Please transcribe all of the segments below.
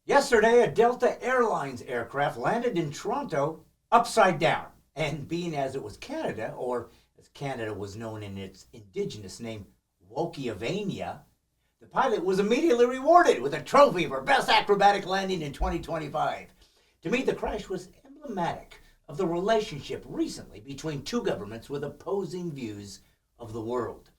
Yesterday, a Delta Airlines aircraft landed in Toronto upside down. And being as it was Canada, or as Canada was known in its indigenous name, Wokiavania, the pilot was immediately rewarded with a trophy for best acrobatic landing in 2025. To me, the crash was emblematic of the relationship recently between two governments with opposing views of the world.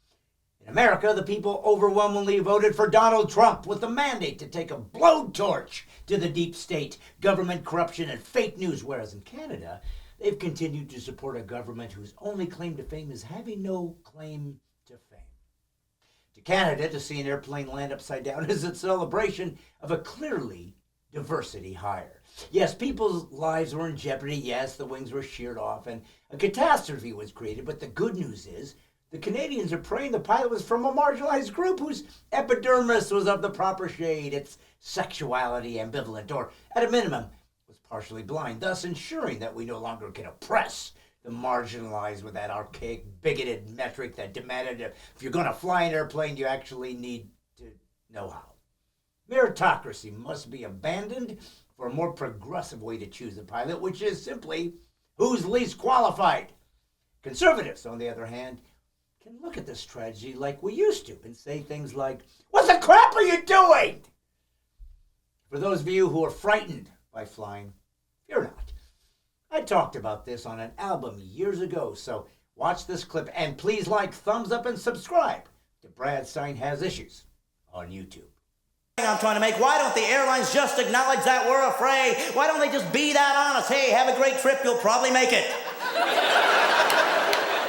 In America, the people overwhelmingly voted for Donald Trump with the mandate to take a blowtorch to the deep state, government corruption, and fake news, whereas in Canada, they've continued to support a government whose only claim to fame is having no claim to fame. To Canada, to see an airplane land upside down is a celebration of a clearly diversity hire. Yes, people's lives were in jeopardy. Yes, the wings were sheared off and a catastrophe was created, but the good news is the Canadians are praying the pilot was from a marginalized group whose epidermis was of the proper shade, its sexuality ambivalent, or at a minimum, was partially blind, thus ensuring that we no longer can oppress the marginalized with that archaic, bigoted metric that demanded if you're going to fly an airplane, you actually need to know how. Meritocracy must be abandoned for a more progressive way to choose a pilot, which is simply who's least qualified. Conservatives, on the other hand, can look at this tragedy like we used to and say things like, "What the crap are you doing?" For those of you who are frightened by flying, fear not. I talked about this on an album years ago, so watch this clip and please like, thumbs up, and subscribe to Brad Stine Has Issues on YouTube. I'm trying to make. Why don't the airlines just acknowledge that we're afraid? Why don't they just be that honest? Hey, have a great trip, you'll probably make it.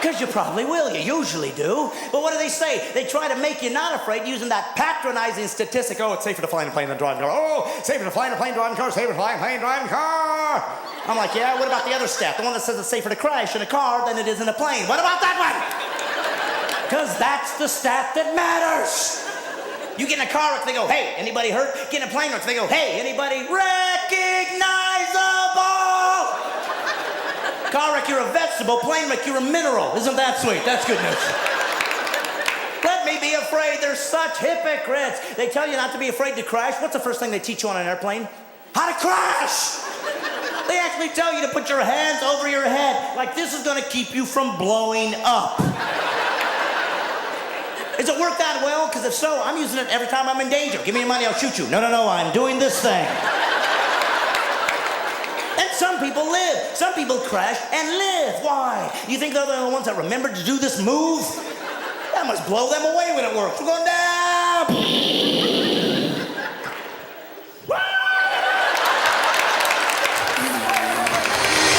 Because you probably will, you usually do. But what do they say? They try to make you not afraid using that patronizing statistic. Oh, it's safer to fly in a plane than drive a car. Oh, safer to fly in a plane, drive a car, safer to fly in a plane, drive a car. I'm like, yeah, what about the other stat? The one that says it's safer to crash in a car than it is in a plane. What about that one? Because that's the stat that matters. You get in a car wreck, they go, hey, anybody hurt? Get in a plane wreck, they go, hey, anybody recognizable? Car wreck, you're a vegetable. Plane wreck, you're a mineral. Isn't that sweet? That's good news. Let me be afraid. They're such hypocrites. They tell you not to be afraid to crash. What's the first thing they teach you on an airplane? How to crash. They actually tell you to put your hands over your head, like this is going to keep you from blowing up. Does it work that well? Because if so, I'm using it every time I'm in danger. Give me your money, I'll shoot you. No, I'm doing this thing. And some people live. Some people crash and live. Why? You think they're the ones that remembered to do this move? That must blow them away when it works. We're going down.